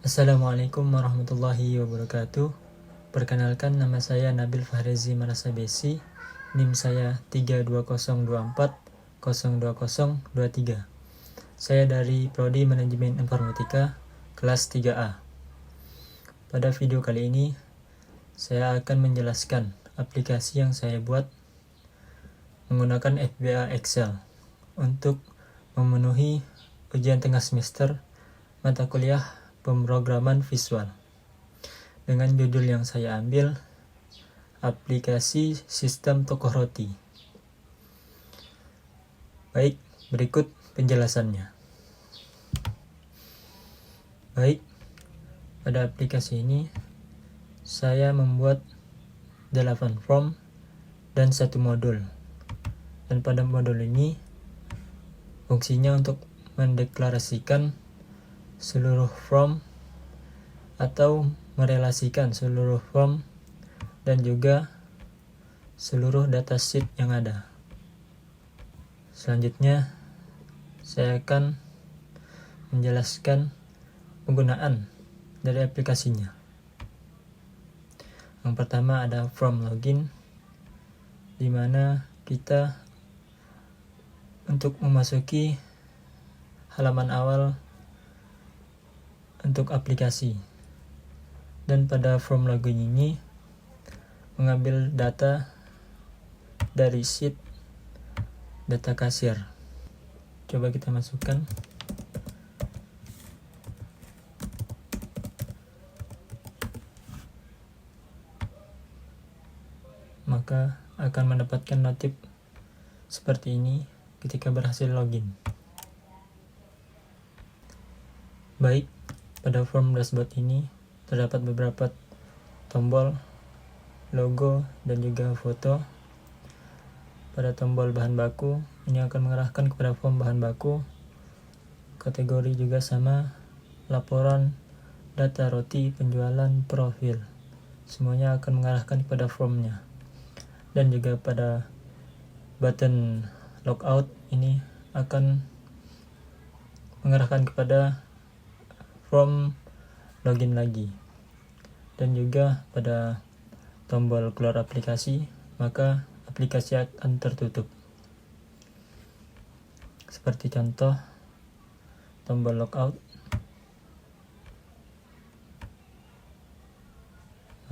Assalamualaikum warahmatullahi wabarakatuh. Perkenalkan, nama saya Nabil Fahrezi Manasabesi. NIM saya 32024020023. Saya dari Prodi Manajemen Informatika kelas 3A. Pada video kali ini saya akan menjelaskan aplikasi yang saya buat menggunakan FBA Excel untuk memenuhi ujian tengah semester mata kuliah pemrograman visual, dengan judul yang saya ambil, aplikasi sistem tokoh roti. Baik, berikut penjelasannya. Baik, pada aplikasi ini saya membuat 8 form dan 1 modul. Dan pada modul ini fungsinya untuk mendeklarasikan seluruh form atau merelasikan seluruh form dan juga seluruh datasheet yang ada. Selanjutnya saya akan menjelaskan penggunaan dari aplikasinya. Yang pertama ada form login, di mana kita untuk memasuki halaman awal untuk aplikasi, dan pada form login ini mengambil data dari sheet data kasir. Coba kita masukkan. Maka akan mendapatkan notif seperti ini ketika berhasil login. Baik, pada form dashboard ini terdapat beberapa tombol, logo, dan juga foto. Pada tombol bahan baku, ini akan mengarahkan kepada form bahan baku. Kategori juga sama, laporan, data roti, penjualan, profil. Semuanya akan mengarahkan kepada formnya. Dan juga pada button logout ini akan mengarahkan kepada form login lagi. Dan juga pada tombol keluar aplikasi, maka aplikasi akan tertutup. Seperti contoh tombol logout,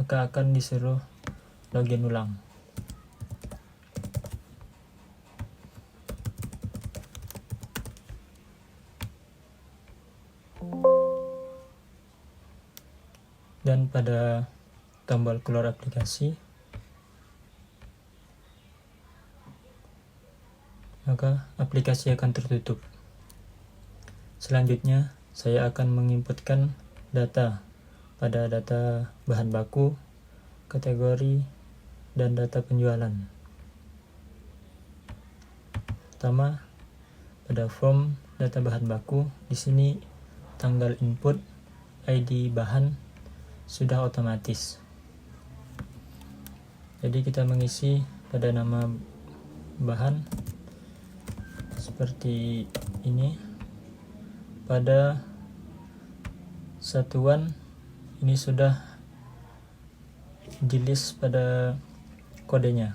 maka akan disuruh login ulang. Dan pada tombol keluar aplikasi, maka aplikasi akan tertutup. Selanjutnya saya akan menginputkan data pada data bahan baku, kategori, dan data penjualan. Pertama, pada form data bahan baku, di sini tanggal input, ID bahan sudah otomatis. Jadi kita mengisi pada nama bahan seperti ini. Pada satuan ini sudah di list pada kodenya.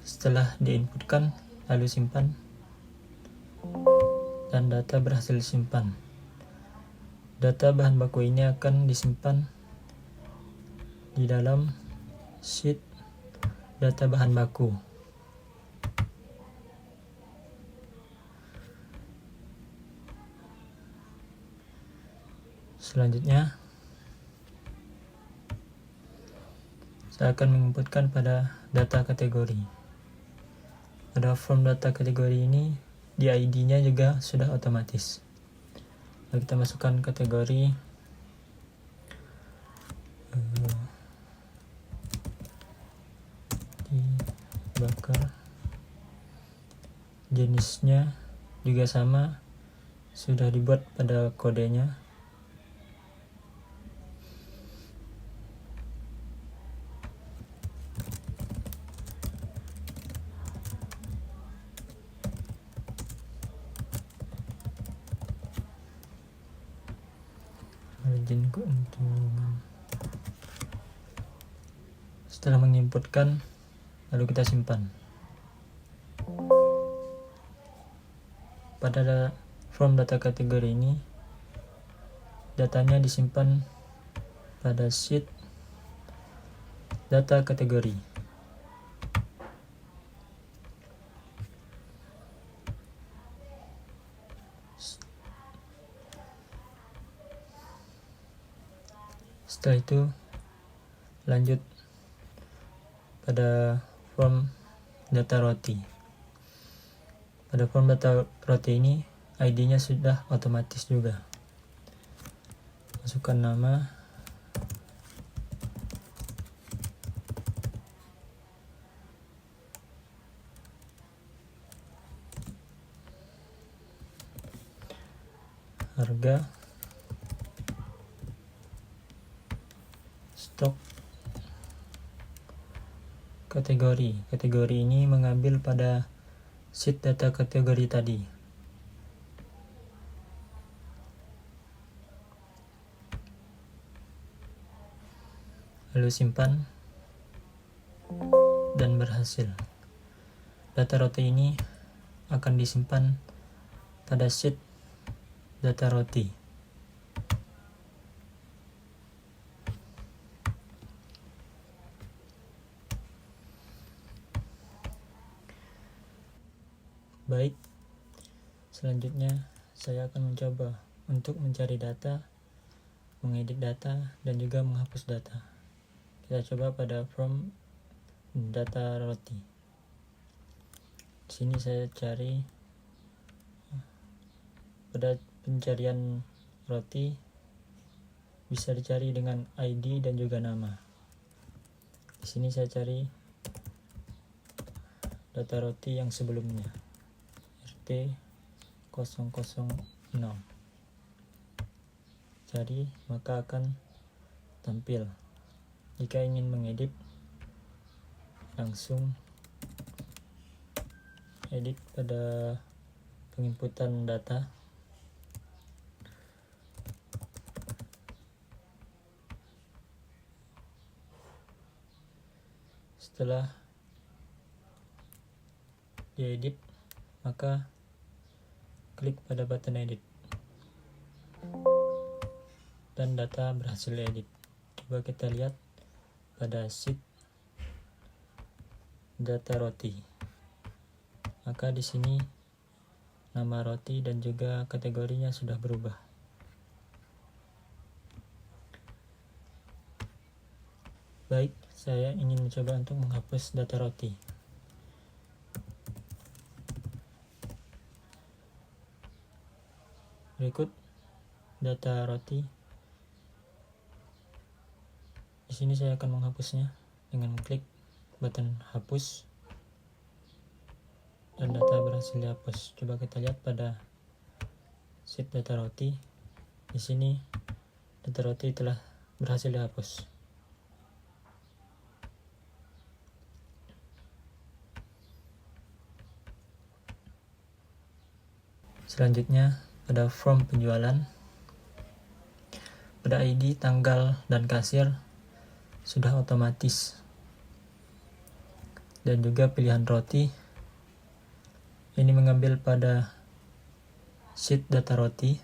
Setelah diinputkan, lalu simpan, dan data berhasil disimpan. Data bahan baku ini akan disimpan di dalam sheet data bahan baku. Selanjutnya saya akan menginputkan pada data kategori. Pada form data kategori ini, di ID-nya juga sudah otomatis. Lalu kita masukkan kategori dibakar. Jenisnya juga sama, sudah dibuat pada kodenya. keuntungan. Setelah menginputkan, lalu kita simpan. Pada form data kategori ini, datanya disimpan pada sheet data kategori. Setelah itu lanjut pada form data roti. Pada form data roti ini ID-nya sudah otomatis juga. Masukkan nama, harga, stok, kategori. Kategori ini mengambil pada sheet data kategori tadi. Lalu simpan dan berhasil. Data roti ini akan disimpan pada sheet data roti. Baik, selanjutnya saya akan mencoba untuk mencari data, mengedit data, dan juga menghapus data. Kita coba pada form data roti. Di sini saya cari pada pencarian roti, bisa dicari dengan ID dan juga nama. Di sini saya cari data roti yang sebelumnya, RT006. Cari, maka akan tampil. Jika ingin mengedit, langsung edit pada penginputan data. Setelah diedit, maka klik pada button edit dan data berhasil edit. Coba kita lihat pada sheet data roti. Maka di sini nama roti dan juga kategorinya sudah berubah. Baik, saya ingin mencoba untuk menghapus data roti. Berikut data roti. Di sini saya akan menghapusnya dengan klik button hapus dan data berhasil dihapus. Coba kita lihat pada sheet data roti. Di sini data roti telah berhasil dihapus. Selanjutnya pada form penjualan, pada ID, tanggal, dan kasir sudah otomatis, dan juga pilihan roti ini mengambil pada sheet data roti.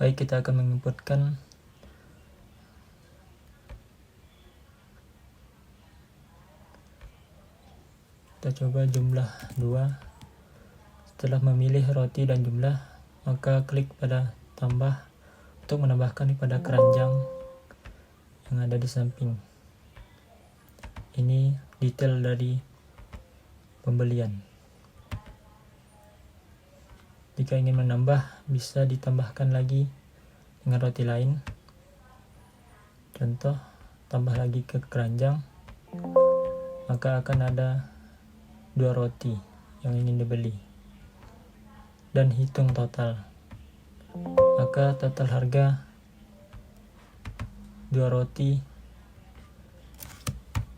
Baik, kita akan menginputkan kita coba jumlah 2. Setelah memilih roti dan jumlah, maka klik pada tambah untuk menambahkan pada keranjang yang ada di samping. Ini detail dari pembelian. Jika ingin menambah, bisa ditambahkan lagi dengan roti lain. Contoh, tambah lagi ke keranjang, maka akan ada 2 roti yang ingin dibeli. Dan hitung total. Maka total harga 2 roti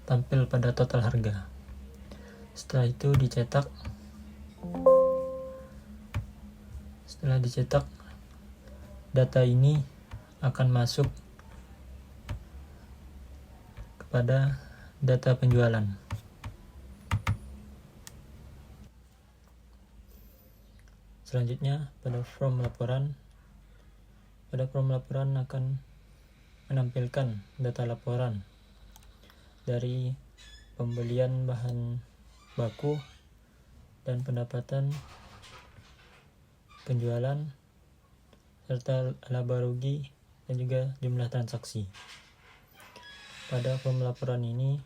tampil pada total harga. Setelah itu dicetak. Setelah dicetak, data ini akan masuk kepada data penjualan. Selanjutnya, pada form laporan akan menampilkan data laporan dari pembelian bahan baku dan pendapatan penjualan serta laba rugi dan juga jumlah transaksi. Pada form laporan ini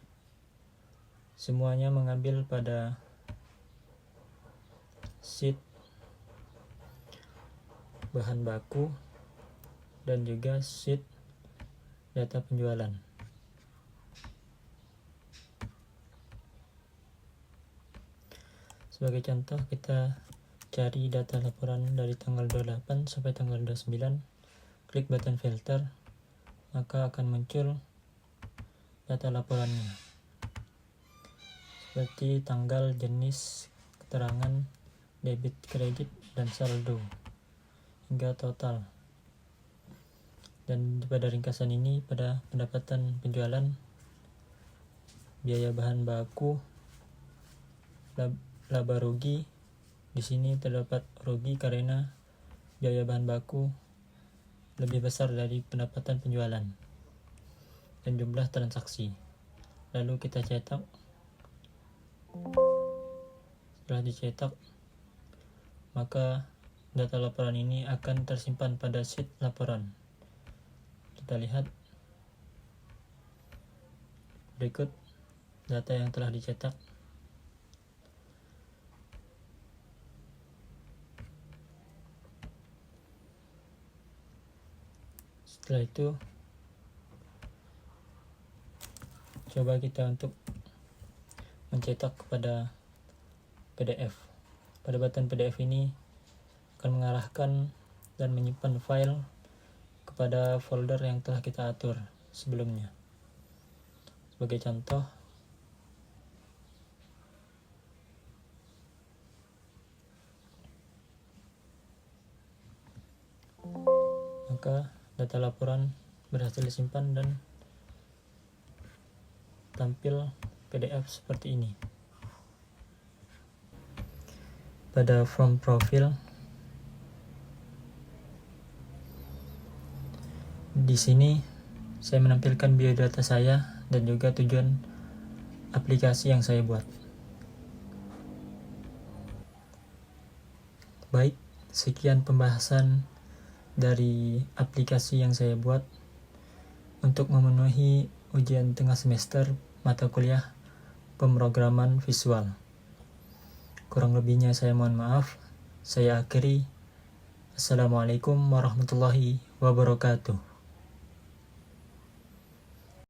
semuanya mengambil pada sheet bahan baku dan juga sheet data penjualan. Sebagai contoh, kita cari data laporan dari tanggal 28 sampai tanggal 29, klik button filter, maka akan muncul data laporannya seperti tanggal, jenis, keterangan, debit, kredit, dan saldo hingga total. Dan pada ringkasan ini, pada pendapatan penjualan, biaya bahan baku, laba rugi, di sini terdapat rugi karena biaya bahan baku lebih besar dari pendapatan penjualan, dan jumlah transaksi. Lalu kita cetak. Setelah dicetak, maka data laporan ini akan tersimpan pada sheet laporan. Kita lihat berikut data yang telah dicetak. Setelah itu, coba kita untuk mencetak kepada PDF. Pada button PDF ini akan mengarahkan dan menyimpan file kepada folder yang telah kita atur sebelumnya. Sebagai contoh, maka data laporan berhasil disimpan dan tampil PDF seperti ini. Pada form profil, di sini saya menampilkan biodata saya dan juga tujuan aplikasi yang saya buat. Baik, sekian pembahasan dari aplikasi yang saya buat untuk memenuhi ujian tengah semester mata kuliah pemrograman visual. Kurang lebihnya saya mohon maaf. Saya akhiri. Assalamualaikum warahmatullahi wabarakatuh.